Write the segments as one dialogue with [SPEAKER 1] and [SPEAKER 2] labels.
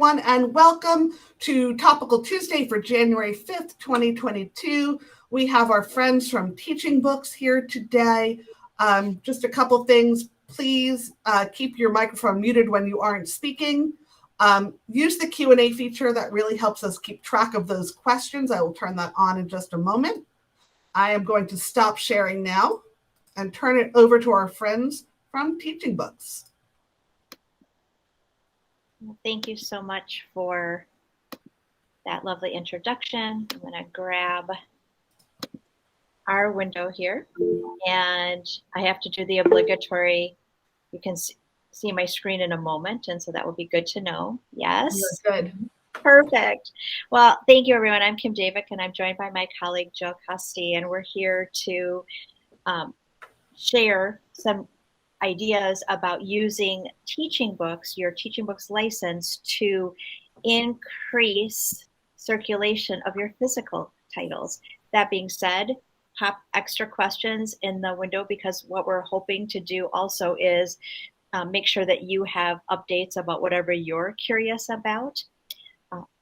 [SPEAKER 1] everyone, and welcome to Topical Tuesday for January 5th, 2022. We have our friends from Teaching Books here today. Just a couple things. Please keep your microphone muted when you aren't speaking. Use the Q&A feature. That really helps us keep track of those questions. I will turn that on in just a moment. I am going to stop sharing now and turn it over to our friends from Teaching Books.
[SPEAKER 2] Thank you so much for that lovely introduction. I'm going to grab our window here, and I have to do the obligatory, you can see my screen in a moment, and so that will be good to know. Yes.
[SPEAKER 1] You're good.
[SPEAKER 2] Perfect. Well, thank you, everyone. I'm Kim Javik, and I'm joined by my colleague, Jill Custy, and we're here to share some ideas about using Teaching Books, your Teaching Books license, to increase circulation of your physical titles. That being said, pop extra questions in the window, because what we're hoping to do also is make sure that you have updates about whatever you're curious about.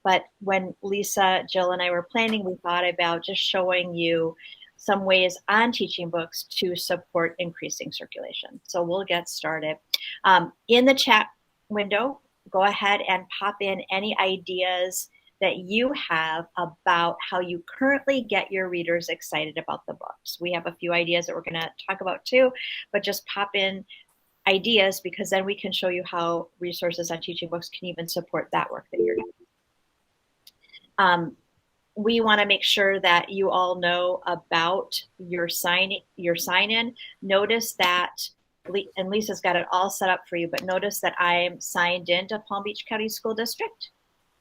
[SPEAKER 2] But when Lisa, Jill, and I were planning, we thought about just showing you some ways on Teaching Books to support increasing circulation. So we'll get started. In the chat window, go ahead and pop in any ideas that you have about how you currently get your readers excited about the books. We have a few ideas that we're going to talk about too, but just pop in ideas, because then we can show you how resources on Teaching Books can even support that work that you're doing. We want to make sure that you all know about your sign-in. Notice that, and Lisa's got it all set up for you, but notice that I'm signed into Palm Beach County School District.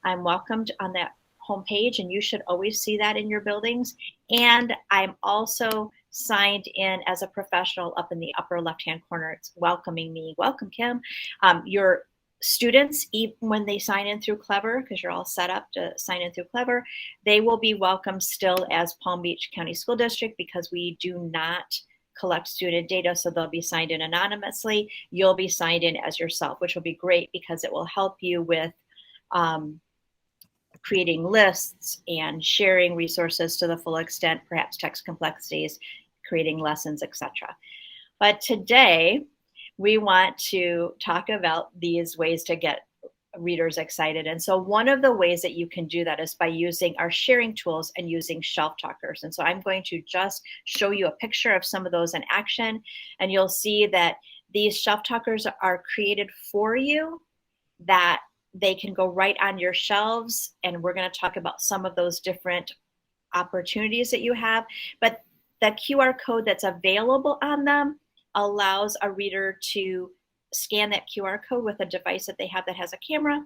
[SPEAKER 2] I'm welcomed on that homepage, and you should always see that in your buildings. And I'm also signed in as a professional up in the upper left-hand corner. It's welcoming me. Welcome, Kim. Your students, even when they sign in through Clever, because you're all set up to sign in through Clever, they will be welcome still as Palm Beach County School District, because we do not collect student data, so they'll be signed in anonymously. You'll be signed in as yourself, which will be great because it will help you with creating lists and sharing resources to the full extent, perhaps text complexities, creating lessons, etc. But today, we want to talk about these ways to get readers excited. And so one of the ways that you can do that is by using our sharing tools and using shelf talkers. And so I'm going to just show you a picture of some of those in action, and you'll see that these shelf talkers are created for you, that they can go right on your shelves. And we're going to talk about some of those different opportunities that you have. But the QR code that's available on them allows a reader to scan that QR code with a device that they have that has a camera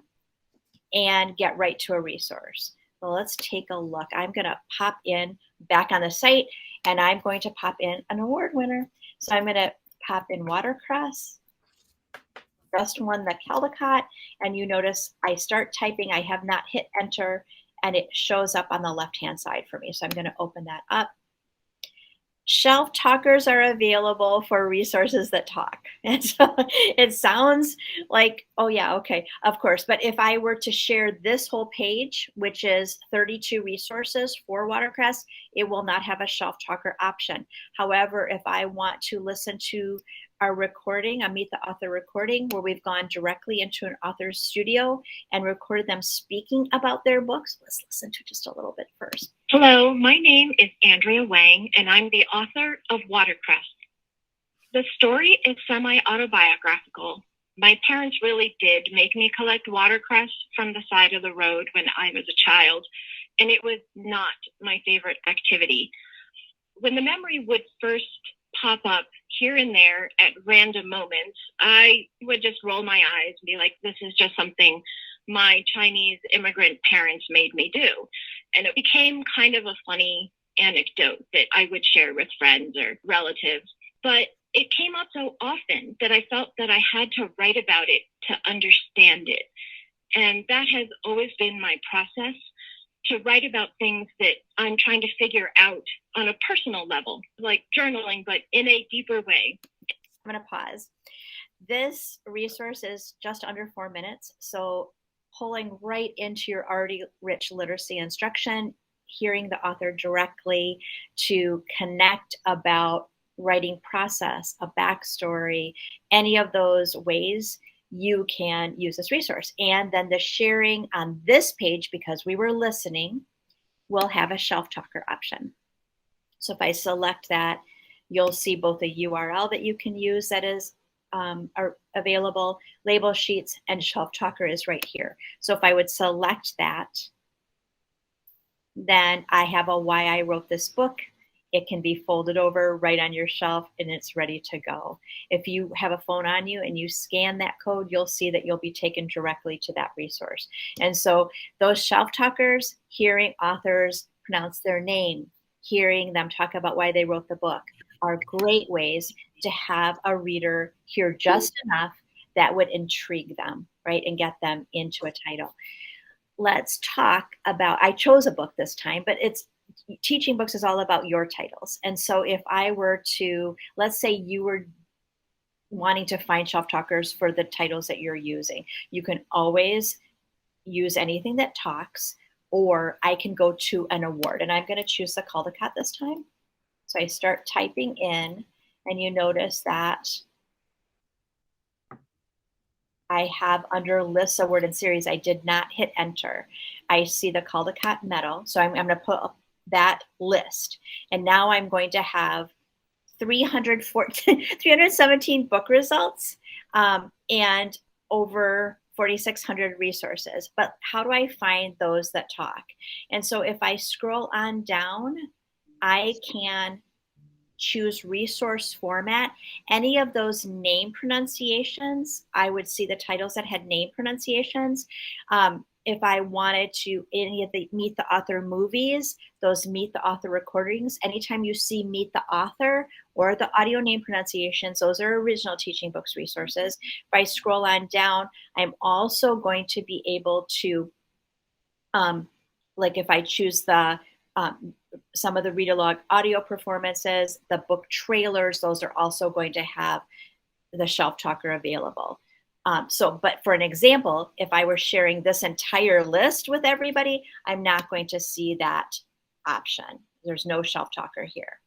[SPEAKER 2] and get right to a resource. Well, let's take a look. I'm going to pop in back on the site, and I'm going to pop in an award winner. So I'm going to pop in watercress, just won the Caldecott, and you notice I start typing. I have not hit enter, and it shows up on the left-hand side for me. So I'm going to open that up. Shelf talkers are available for resources that talk. And so it sounds like, oh yeah, okay, of course. But if I were to share this whole page, which is 32 resources for watercress, it will not have a shelf talker option. However, if I want to listen to our recording, a Meet the Author recording, where we've gone directly into an author's studio and recorded them speaking about their books, let's listen to just a little bit first.
[SPEAKER 3] Hello, my name is Andrea Wang, and I'm the author of Watercress. The story is semi-autobiographical. My parents really did make me collect watercress from the side of the road when I was a child, and it was not my favorite activity. When the memory would first pop up here and there at random moments, I would just roll my eyes and be like, this is just something my Chinese immigrant parents made me do. And it became kind of a funny anecdote that I would share with friends or relatives. But it came up so often that I felt that I had to write about it to understand it. And that has always been my process, to write about things that I'm trying to figure out on a personal level, like journaling, but in a deeper way.
[SPEAKER 2] I'm going to pause. This resource is just under 4 minutes. So pulling right into your already rich literacy instruction, hearing the author directly to connect about writing process, a backstory, any of those ways you can use this resource. And then the sharing on this page, because we were listening, will have a shelf talker option. So if I select that, you'll see both a URL that you can use that is are available, label sheets, and shelf talker is right here. So if I would select that, then I have a why I wrote this book. It can be folded over right on your shelf and it's ready to go. If you have a phone on you and you scan that code, you'll see that you'll be taken directly to that resource. And so those shelf talkers, hearing authors pronounce their name, hearing them talk about why they wrote the book, are great ways to have a reader hear just enough that would intrigue them, right, and get them into a title. Let's talk about, I chose a book this time, but it's teaching books is all about your titles. And so if I were to, let's say you were wanting to find shelf talkers for the titles that you're using, you can always use anything that talks, or I can go to an award, and I'm going to choose the Caldecott this time. So I start typing in, and you notice that I have under lists, award, and series, I did not hit enter. I see the Caldecott medal. So I'm going to put up that list. And now I'm going to have 317 book results and over 4,600 resources. But how do I find those that talk? And so if I scroll on down, I can choose resource format. Any of those name pronunciations, I would see the titles that had name pronunciations. If I wanted to, any of the Meet the Author movies, those Meet the Author recordings, anytime you see Meet the Author or the audio name pronunciations, those are original Teaching Books resources. If I scroll on down, I'm also going to be able to, like if I choose the some of the read-along audio performances, the book trailers, those are also going to have the shelf talker available. But for an example, if I were sharing this entire list with everybody, I'm not going to see that option. There's no shelf talker here.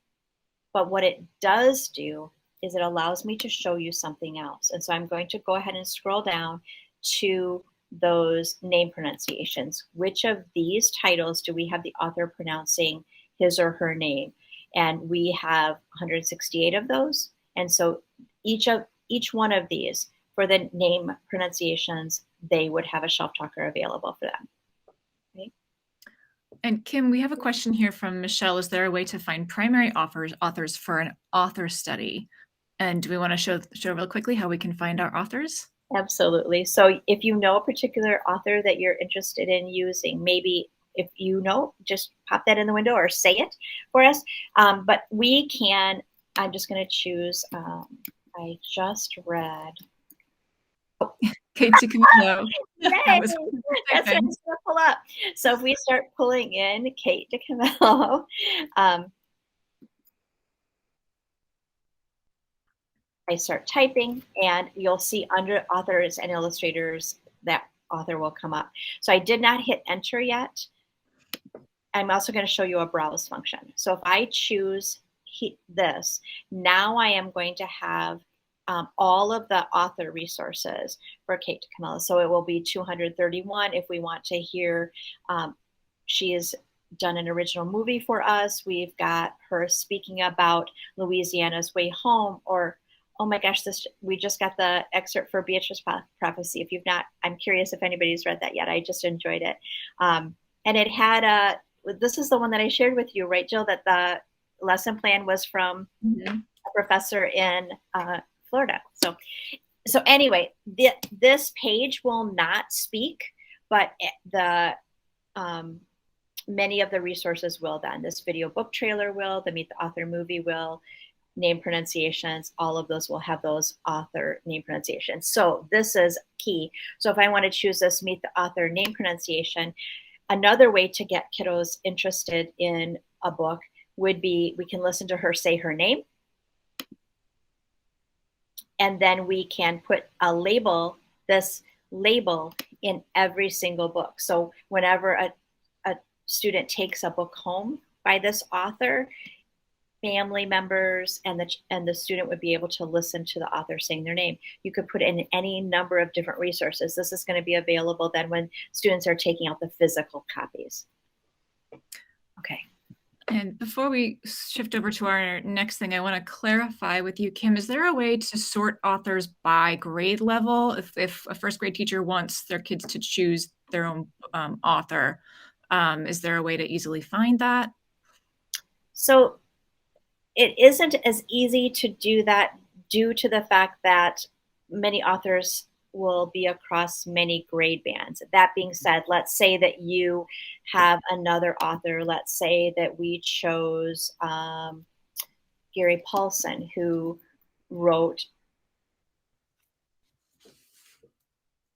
[SPEAKER 2] But what it does do is it allows me to show you something else. And so I'm going to go ahead and scroll down to those name pronunciations. Which of these titles do we have the author pronouncing his or her name? And we have 168 of those. And so each one of these, for the name pronunciations, they would have a shelf talker available for them. Okay.
[SPEAKER 4] And Kim, we have a question here from Michelle. Is there a way to find primary authors for an author study? And do we want to show real quickly how we can find our authors?
[SPEAKER 2] Absolutely. So if you know a particular author that you're interested in using, maybe if you know, just pop that in the window or say it for us. But we can, I'm just going to choose, I just read.
[SPEAKER 4] Kate DiCamillo.
[SPEAKER 2] That's what I'm going to pull up. So if we start pulling in Kate DiCamillo, I start typing, and you'll see under authors and illustrators, that author will come up. So I did not hit enter yet. I'm also going to show you a browse function. So if I choose this, now I am going to have all of the author resources for Kate DiCamillo. So it will be 231 if we want to hear, she has done an original movie for us. We've got her speaking about Louisiana's Way Home, or oh my gosh, we just got the excerpt for Beatrice Prophecy. If you've not, I'm curious if anybody's read that yet. I just enjoyed it. And it had this is the one that I shared with you, right, Jill, that the lesson plan was from a professor in Florida. So anyway, this page will not speak, but many of the resources will then. This video book trailer will, the Meet the Author movie will, name pronunciations, all of those will have those author name pronunciations. So this is key. So if I want to choose this Meet the Author name pronunciation, another way to get kiddos interested in a book would be, we can listen to her say her name. And then we can put a label, this label in every single book. So whenever a student takes a book home by this author, family members and the student would be able to listen to the author saying their name. You could put in any number of different resources. This is going to be available then when students are taking out the physical copies. Okay.
[SPEAKER 4] And before we shift over to our next thing, I want to clarify with you, Kim, is there a way to sort authors by grade level? If a first grade teacher wants their kids to choose their own author, is there a way to easily find that?
[SPEAKER 2] So it isn't as easy to do that due to the fact that many authors will be across many grade bands. That being said, let's say that you have another author. Let's say that we chose Gary Paulson, who wrote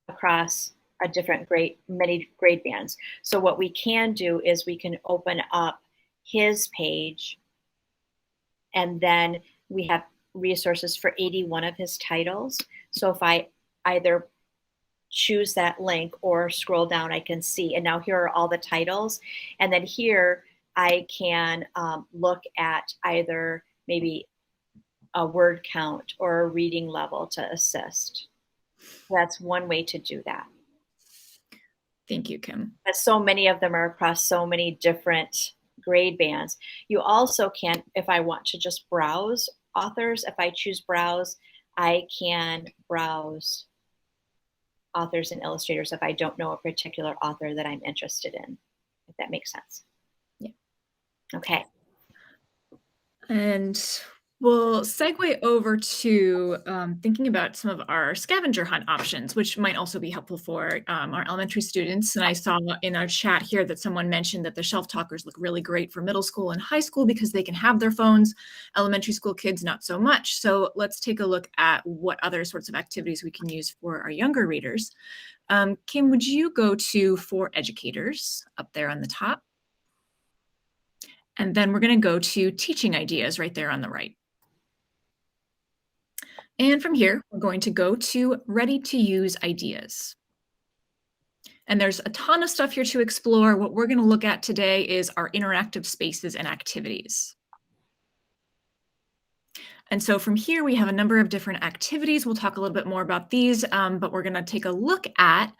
[SPEAKER 2] across a different many grade bands. So what we can do is we can open up his page, and then we have resources for 81 of his titles. So if I either choose that link or scroll down, I can see, and now here are all the titles. And then here I can look at either maybe a word count or a reading level to assist. That's one way to do that.
[SPEAKER 4] Thank you, Kim.
[SPEAKER 2] But so many of them are across so many different grade bands. You also can, if I want to just browse authors, if I choose browse, I can browse authors and illustrators if I don't know a particular author that I'm interested in, if that makes sense.
[SPEAKER 4] Yeah.
[SPEAKER 2] Okay.
[SPEAKER 4] And we'll segue over to thinking about some of our scavenger hunt options, which might also be helpful for our elementary students. And I saw in our chat here that someone mentioned that the shelf talkers look really great for middle school and high school because they can have their phones. Elementary school kids, not so much. So let's take a look at what other sorts of activities we can use for our younger readers. Kim, would you go to For Educators up there on the top? And then we're going to go to Teaching Ideas right there on the right. And from here, we're going to go to Ready to Use Ideas. And there's a ton of stuff here to explore. What we're going to look at today is our interactive spaces and activities. And so from here, we have a number of different activities. We'll talk a little bit more about these, but we're going to take a look at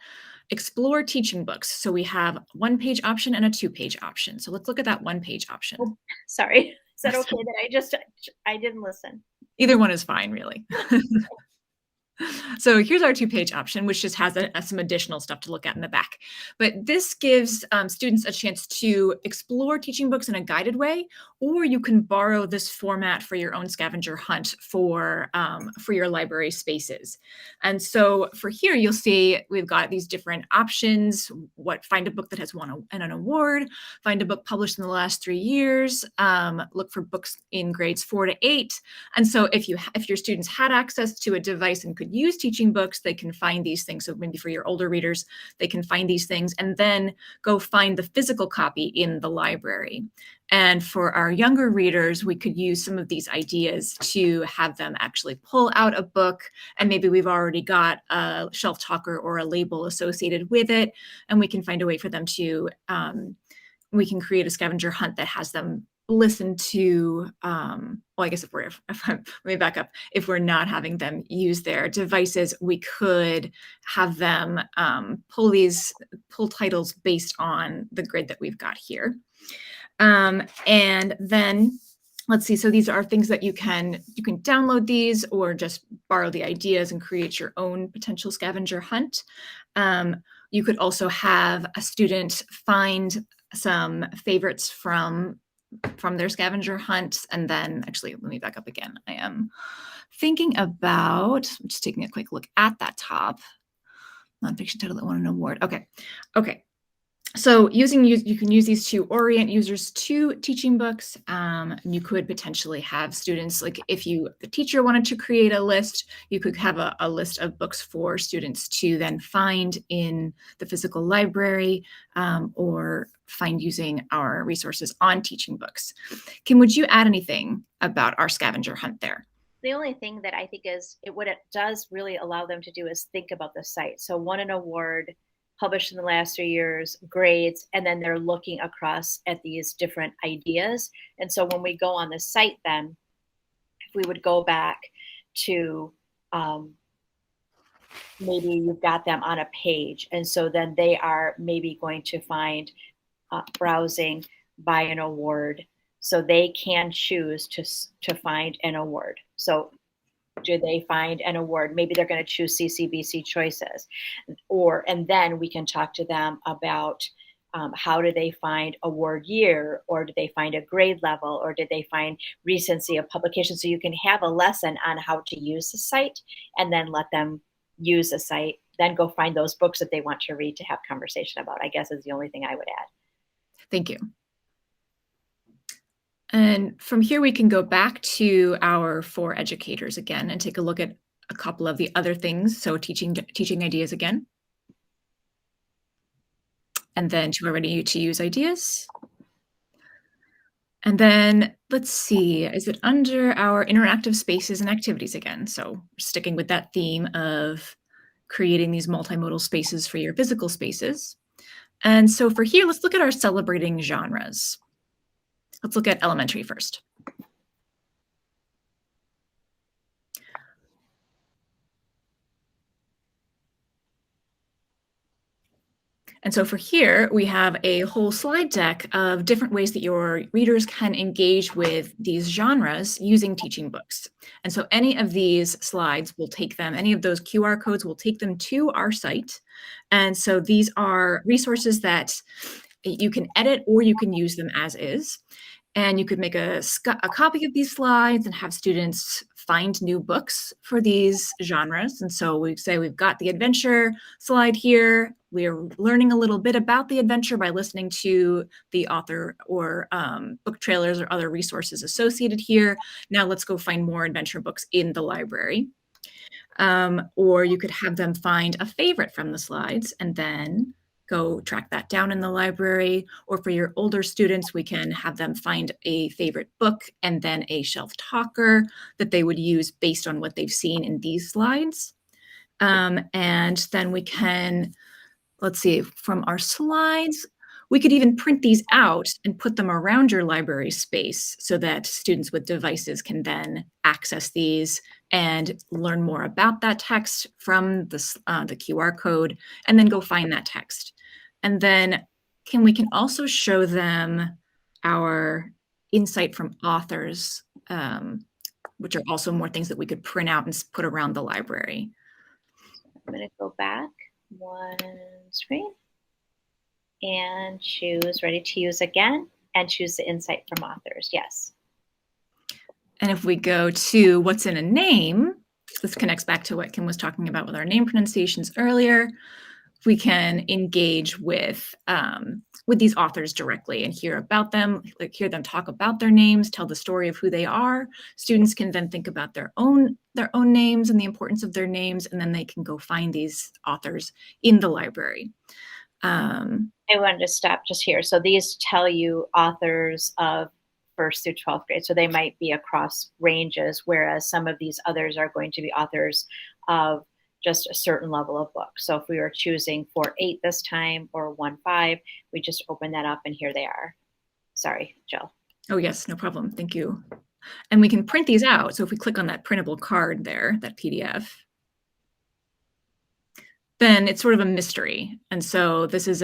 [SPEAKER 4] Explore Teaching Books. So we have a one-page option and a two-page option. So let's look at that one-page option.
[SPEAKER 2] Oh, sorry. Is that okay that I didn't listen?
[SPEAKER 4] Either one is fine, really. So here's our two-page option, which just has some additional stuff to look at in the back. But this gives students a chance to explore teaching books in a guided way, or you can borrow this format for your own scavenger hunt for your library spaces. And so for here, you'll see we've got these different options. Find a book that has won an award, find a book published in the last 3 years, look for books in grades 4 to 8. And so if your students had access to a device and could use teaching books, they can find these things. So maybe for your older readers, they can find these things and then go find the physical copy in the library. And for our younger readers, we could use some of these ideas to have them actually pull out a book, and maybe we've already got a shelf talker or a label associated with it, and we can find a way for them to, we can create a scavenger hunt that has them listen to, well, I guess let me back up. If we're not having them use their devices, we could have them pull titles based on the grid that we've got here. And then let's see, so these are things that you can download these or just borrow the ideas and create your own potential scavenger hunt. You could also have a student find some favorites from their scavenger hunt. And then actually, let me back up again. I am thinking about, I'm just taking a quick look at that top nonfiction title that won an award. Okay. So you can use these to orient users to teaching books. You could potentially have students, like if the teacher wanted to create a list, you could have a list of books for students to then find in the physical library or find using our resources on teaching books. Kim, would you add anything about our scavenger hunt there?
[SPEAKER 2] The only thing that I think is what it does really allow them to do is think about the site. So won an award, published in the last 3 years, grades, and then they're looking across at these different ideas. And so when we go on the site, then if we would go back to maybe you've got them on a page, and so then they are maybe going to find browsing by an award, so they can choose to find an award. So do they find an award? Maybe they're going to choose CCBC choices, and then we can talk to them about how do they find award year, or do they find a grade level, or did they find recency of publication? So you can have a lesson on how to use the site, and then let them use the site, then go find those books that they want to read to have conversation about, I guess is the only thing I would add.
[SPEAKER 4] Thank you. And from here, we can go back to our 4 educators again and take a look at a couple of the other things. So teaching ideas again. And then to our ready to use ideas. And then let's see, is it under our interactive spaces and activities again? So sticking with that theme of creating these multimodal spaces for your physical spaces. And so for here, let's look at our celebrating genres. Let's look at elementary first. And so for here, we have a whole slide deck of different ways that your readers can engage with these genres using teaching books. And so any of these slides will take them, any of those QR codes will take them to our site. And so these are resources that you can edit or you can use them as is. And you could make a copy of these slides and have students find new books for these genres. And so we say we've got the adventure slide here. We're learning a little bit about the adventure by listening to the author or book trailers or other resources associated here. Now let's go find more adventure books in the library. Or you could have them find a favorite from the slides and then go track that down in the library. Or for your older students, we can have them find a favorite book and then a shelf talker that they would use based on what they've seen in these slides. And then we can, let's see, from our slides, we could even print these out and put them around your library space so that students with devices can then access these and learn more about that text from the QR code and then go find that text. And then we can also show them our insight from authors, which are also more things that we could print out and put around the library.
[SPEAKER 2] I'm going to go back one screen and choose ready to use again and choose the insight from authors. Yes.
[SPEAKER 4] And if we go to what's in a name, this connects back to what Kim was talking about with our name pronunciations earlier. We can engage with these authors directly and hear about them, like hear them talk about their names, tell the story of who they are. Students can then think about their own names and the importance of their names, and then they can go find these authors in the library.
[SPEAKER 2] I wanted to stop just here. So these tell you authors of 1st through 12th grade. So they might be across ranges, whereas some of these others are going to be authors of just a certain level of book. So if we were choosing 4-8 this time or 1-5, we just open that up and here they are. Sorry, Jill.
[SPEAKER 4] Oh yes, no problem. Thank you. And we can print these out. So if we click on that printable card there, that PDF, then it's sort of a mystery. And so this is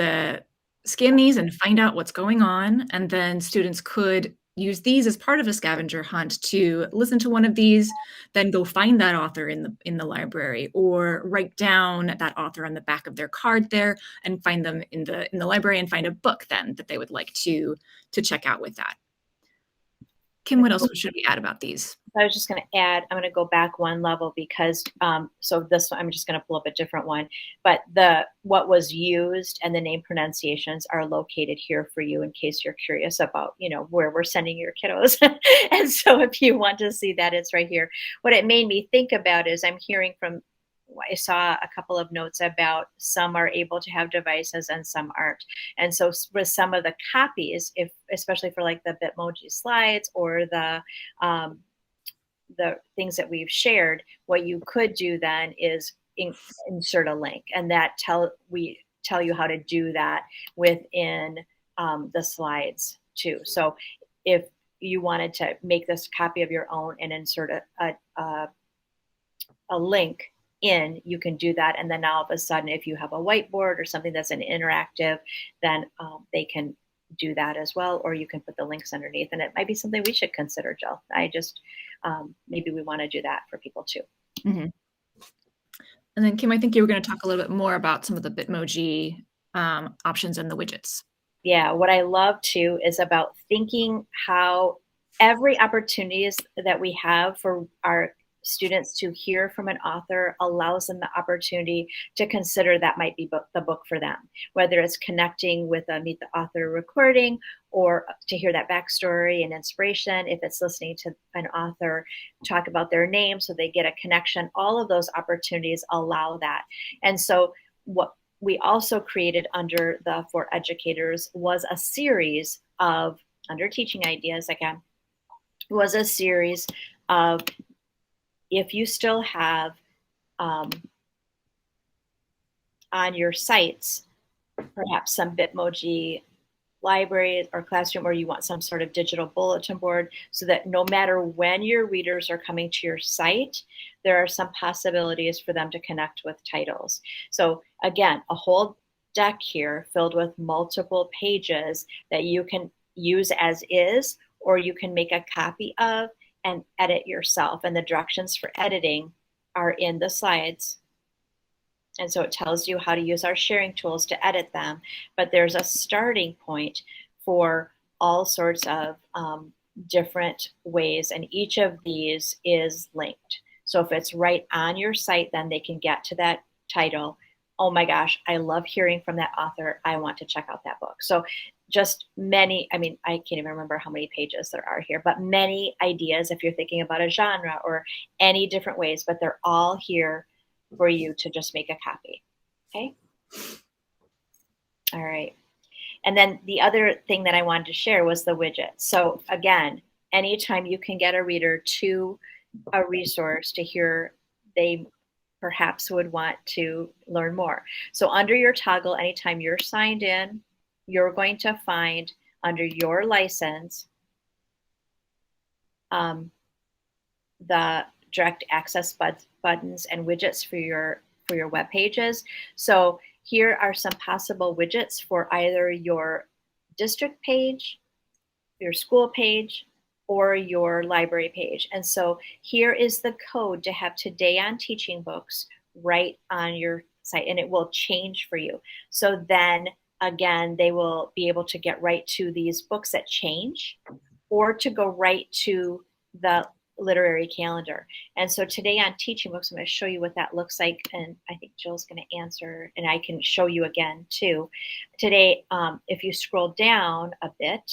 [SPEAKER 4] scan these and find out what's going on. And then students could use these as part of a scavenger hunt to listen to one of these, then go find that author in the library, or write down that author on the back of their card there and find them in the library and find a book then that they would like to check out with that. Kim, what else should we add about these?
[SPEAKER 2] I was just going to add, I'm going to go back one level because, so this one, I'm just going to pull up a different one, but what was used and the name pronunciations are located here for you in case you're curious about, where we're sending your kiddos. And so if you want to see that, it's right here. What it made me think about is I'm hearing from, I saw a couple of notes about some are able to have devices and some aren't. And so with some of the copies, especially for like the Bitmoji slides or the things that we've shared, what you could do then is insert a link, and that tell you how to do that within the slides too. So if you wanted to make this copy of your own and insert a link in, you can do that. And then all of a sudden, if you have a whiteboard or something that's an interactive, then they can do that as well, or you can put the links underneath. And it might be something we should consider, Jill. Maybe we want to do that for people too.
[SPEAKER 4] Mm-hmm. And then Kim, I think you were going to talk a little bit more about some of the Bitmoji options and the widgets.
[SPEAKER 2] Yeah, what I love too is about thinking how every opportunities that we have for our students to hear from an author allows them the opportunity to consider that might be the book for them, whether it's connecting with a Meet the Author recording or to hear that backstory and inspiration, if it's listening to an author talk about their name so they get a connection. All of those opportunities allow that. And so what we also created under the For Educators was a series of, under teaching ideas again, was a series of, if you still have on your sites, perhaps some Bitmoji library or classroom, or you want some sort of digital bulletin board, so that no matter when your readers are coming to your site, there are some possibilities for them to connect with titles. So again, a whole deck here filled with multiple pages that you can use as is, or you can make a copy of and edit yourself. And the directions for editing are in the slides. And so it tells you how to use our sharing tools to edit them. But there's a starting point for all sorts of different ways. And each of these is linked. So if it's right on your site, then they can get to that title. Oh my gosh, I love hearing from that author. I want to check out that book. So just many, I mean, I can't even remember how many pages there are here, but many ideas if you're thinking about a genre or any different ways, but they're all here for you to just make a copy. Okay. All right. And then the other thing that I wanted to share was the widget. So again, anytime you can get a reader to a resource to hear, they perhaps would want to learn more. So under your toggle, anytime you're signed in, you're going to find under your license the direct access buttons and widgets for your web pages. So here are some possible widgets for either your district page, your school page, or your library page. And so here is the code to have Today on Teaching Books right on your site, and it will change for you. So then again, they will be able to get right to these books that change, or to go right to the literary calendar. And so Today on Teaching Books, I'm going to show you what that looks like. And I think Jill's going to answer, and I can show you again too. Today, if you scroll down a bit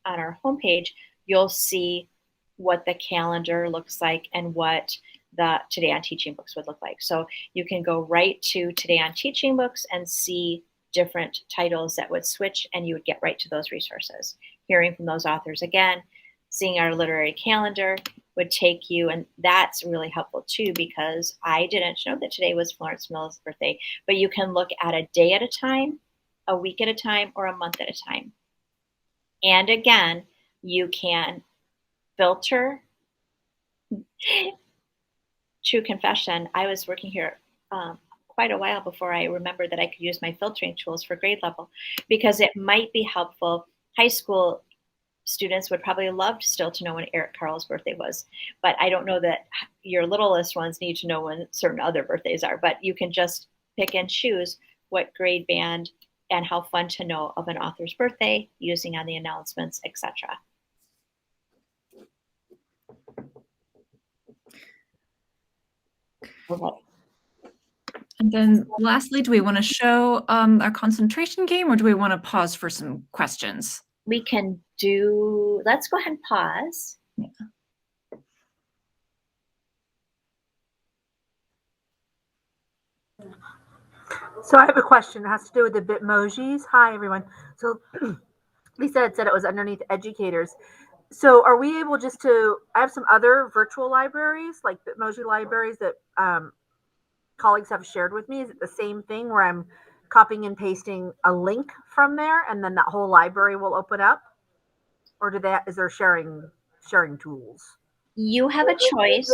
[SPEAKER 2] on our homepage, you'll see what the calendar looks like and what the Today on Teaching Books would look like. So you can go right to Today on Teaching Books and see different titles that would switch, and you would get right to those resources. Hearing from those authors again, seeing our literary calendar would take you, and that's really helpful too, because I didn't know that today was Florence Mill's birthday, but you can look at a day at a time, a week at a time, or a month at a time. And again, you can filter. True confession, I was working here quite a while before I remembered that I could use my filtering tools for grade level, because it might be helpful. High school students would probably love still to know when Eric Carl's birthday was, but I don't know that your littlest ones need to know when certain other birthdays are, but you can just pick and choose what grade band and how fun to know of an author's birthday using on the announcements, etc. Okay.
[SPEAKER 4] And then lastly, do we want to show our concentration game, or do we want to pause for some questions?
[SPEAKER 2] We can do, let's go ahead and pause.
[SPEAKER 4] Yeah.
[SPEAKER 5] So I have a question. It has to do with the Bitmojis. Hi, everyone. So Lisa had said it was underneath educators. So are we able just to, I have some other virtual libraries, like Bitmoji libraries that colleagues have shared with me. Is it the same thing where I'm copying and pasting a link from there, and then that whole library will open up? Or is there sharing tools?
[SPEAKER 2] You have a choice.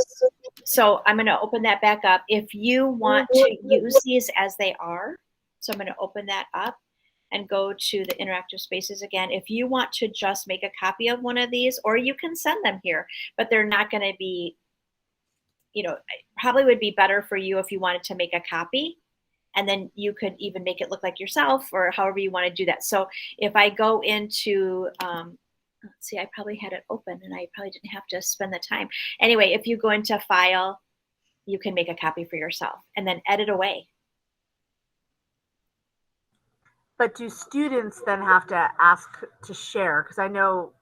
[SPEAKER 2] So I'm going to open that back up. If you want to use these as they are, so I'm going to open that up and go to the interactive spaces again. If you want to just make a copy of one of these, or you can send them here, but they're not going to be, probably would be better for you if you wanted to make a copy, and then you could even make it look like yourself, or however you want to do that. So if I go into, let's see, I probably had it open and I probably didn't have to spend the time. Anyway, if you go into File, you can make a copy for yourself and then edit away.
[SPEAKER 5] But do students then have to ask to share? Because I know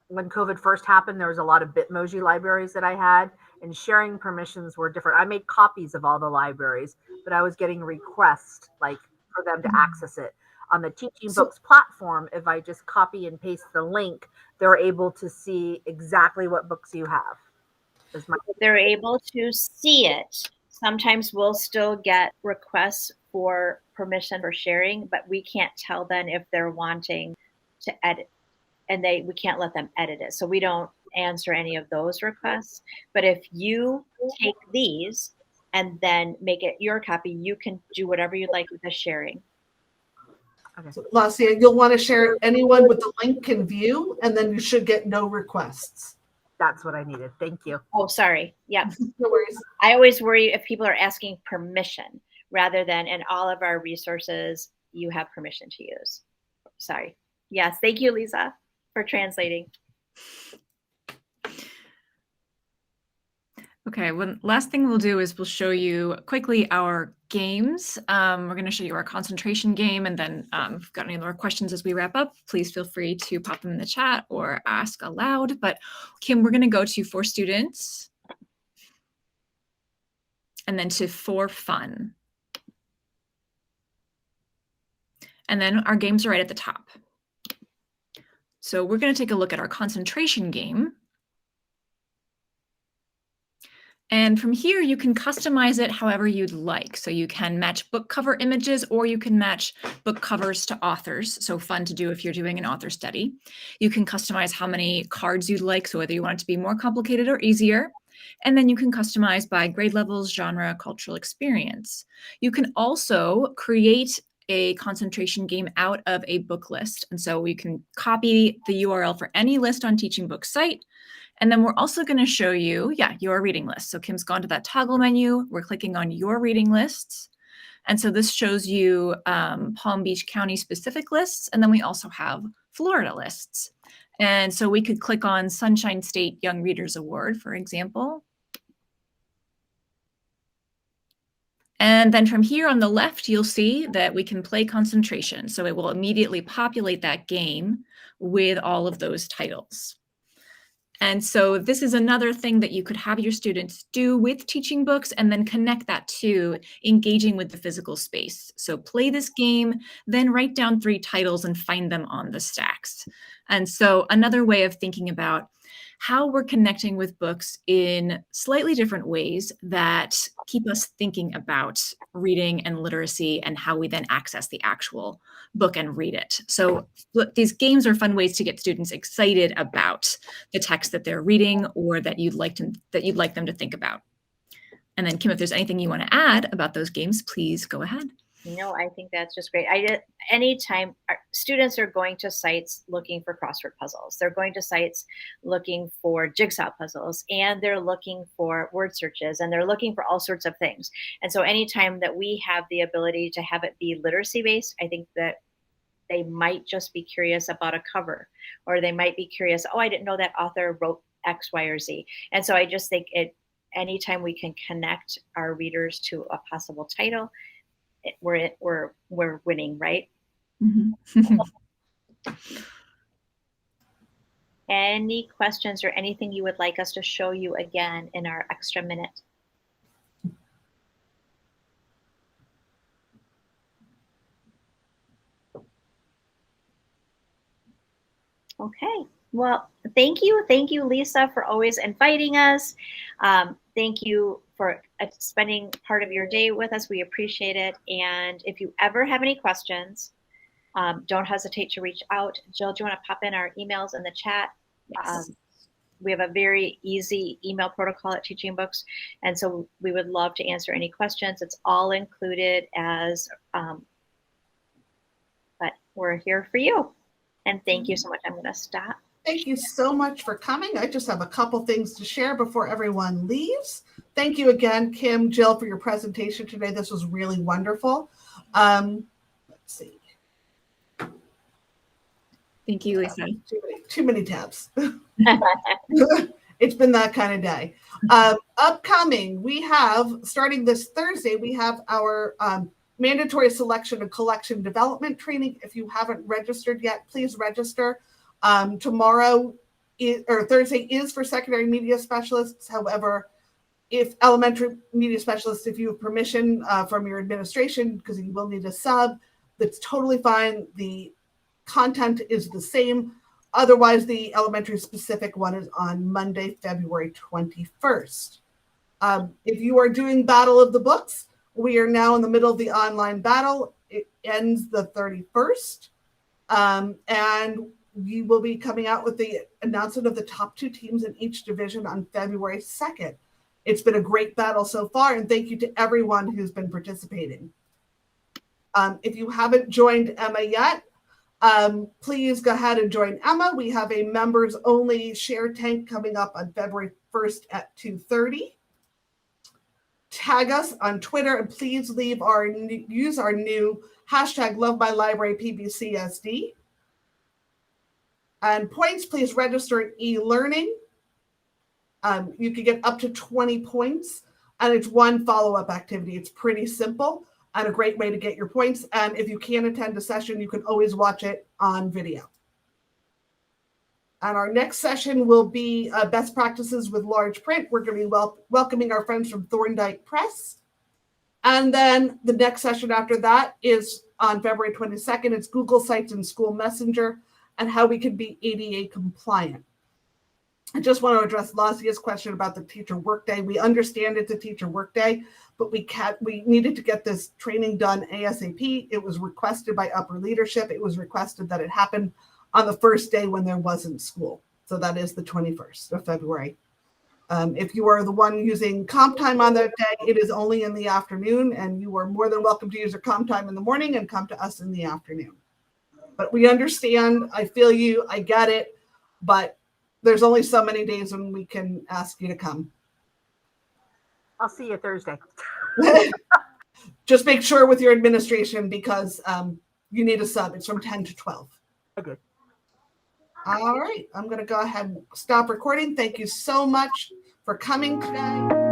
[SPEAKER 5] when COVID first happened, there was a lot of Bitmoji libraries that I had, and sharing permissions were different. I made copies of all the libraries, but I was getting requests for them to access it. On the Teaching Books platform, if I just copy and paste the link, they're able to see exactly what books you have.
[SPEAKER 2] They're able to see it. Sometimes we'll still get requests for permission for sharing, but we can't tell them if they're wanting to edit, and we can't let them edit it. So we don't answer any of those requests. But if you take these and then make it your copy, you can do whatever you'd like with the sharing.
[SPEAKER 1] Okay. So, Lacia, you'll want to share it. Anyone with the link can view, and then you should get no requests.
[SPEAKER 5] That's what I needed. Thank you.
[SPEAKER 2] Oh, sorry. Yeah.
[SPEAKER 1] No worries.
[SPEAKER 2] I always worry if people are asking permission rather than in all of our resources, you have permission to use. Sorry. Yes. Thank you, Lisa, for translating.
[SPEAKER 4] Okay, one last thing we'll do is we'll show you quickly our games. We're going to show you our concentration game, and then if you've got any more questions as we wrap up, please feel free to pop them in the chat or ask aloud. But Kim, we're going to go to For Students and then to For Fun. And then our games are right at the top. So we're going to take a look at our concentration game. And from here, you can customize it however you'd like. So you can match book cover images, or you can match book covers to authors. So fun to do if you're doing an author study. You can customize how many cards you'd like, so whether you want it to be more complicated or easier. And then you can customize by grade levels, genre, cultural experience. You can also create a concentration game out of a book list. And so we can copy the URL for any list on Teaching Books site. And then we're also going to show you, your reading list. So Kim's gone to that toggle menu. We're clicking on your reading lists. And so this shows you Palm Beach County specific lists. And then we also have Florida lists. And so we could click on Sunshine State Young Readers Award, for example. And then from here on the left, you'll see that we can play concentration. So it will immediately populate that game with all of those titles. And so this is another thing that you could have your students do with Teaching Books, and then connect that to engaging with the physical space. So play this game, then write down 3 titles and find them on the stacks. And so another way of thinking about how we're connecting with books in slightly different ways that keep us thinking about reading and literacy, and how we then access the actual book and read it. So these games are fun ways to get students excited about the text that they're reading, or that you'd like them to think about. And then Kim, if there's anything you want to add about those games, please go ahead.
[SPEAKER 2] No, I think that's just great. Anytime students are going to sites looking for crossword puzzles, they're going to sites looking for jigsaw puzzles, and they're looking for word searches, and they're looking for all sorts of things. And so anytime that we have the ability to have it be literacy based, I think that they might just be curious about a cover, or they might be curious, oh, I didn't know that author wrote X, Y, or Z. And so I just think anytime we can connect our readers to a possible title, we're winning, right?
[SPEAKER 4] Mm-hmm.
[SPEAKER 2] Any questions or anything you would like us to show you again in our extra minute? Okay, Well, thank you. Thank you, Lisa, for always inviting us. Thank you for spending part of your day with us. We appreciate it. And if you ever have any questions, don't hesitate to reach out. Jill, do you want to pop in our emails in the chat?
[SPEAKER 4] Yes.
[SPEAKER 2] We have a very easy email protocol at Teaching Books, and so we would love to answer any questions. It's all included as, but we're here for you. And thank you so much. I'm going to stop.
[SPEAKER 1] Thank you so much for coming. I just have a couple things to share before everyone leaves. Thank you again, Kim, Jill, for your presentation today. This was really wonderful. Let's see.
[SPEAKER 4] Thank you, Lisa.
[SPEAKER 1] Too many tabs. It's been that kind of day. Upcoming, we have, starting this Thursday, we have our mandatory selection and collection development training. If you haven't registered yet, please register. Tomorrow or Thursday is for secondary media specialists. However, if elementary media specialists, if you have permission from your administration, because you will need a sub, that's totally fine. The content is the same. Otherwise, the elementary specific one is on Monday, February 21st. If you are doing Battle of the Books, we are now in the middle of the online battle. It ends the 31st. And we will be coming out with the announcement of the top 2 teams in each division on February 2nd. It's been a great battle so far, and thank you to everyone who's been participating. If you haven't joined Emma yet, please go ahead and join Emma. We have a members only share tank coming up on February 1st at 2:30. Tag us on Twitter and please use our new hashtag #LoveMyLibraryPBCSD. And points, please register in e-learning. You can get up to 20 points, and it's one follow-up activity. It's pretty simple and a great way to get your points. And if you can't attend a session, you can always watch it on video. And our next session will be best practices with large print. We're going to be welcoming our friends from Thorndike Press. And then the next session after that is on February 22nd. It's Google Sites and School Messenger and how we can be ADA compliant. I just want to address Lazia's question about the teacher workday. We understand it's a teacher workday, but we needed to get this training done ASAP. It was requested by upper leadership. It was requested that it happen on the first day when there wasn't school. So that is the 21st of February. If you are the one using comp time on that day, it is only in the afternoon, and you are more than welcome to use your comp time in the morning and come to us in the afternoon. But we understand, I feel you, I get it, but there's only so many days when we can ask you to come.
[SPEAKER 5] I'll see you Thursday.
[SPEAKER 1] Just make sure with your administration because you need a sub. It's from 10 to 12.
[SPEAKER 5] I did.
[SPEAKER 1] All right. I'm going to go ahead and stop recording. Thank you so much for coming today.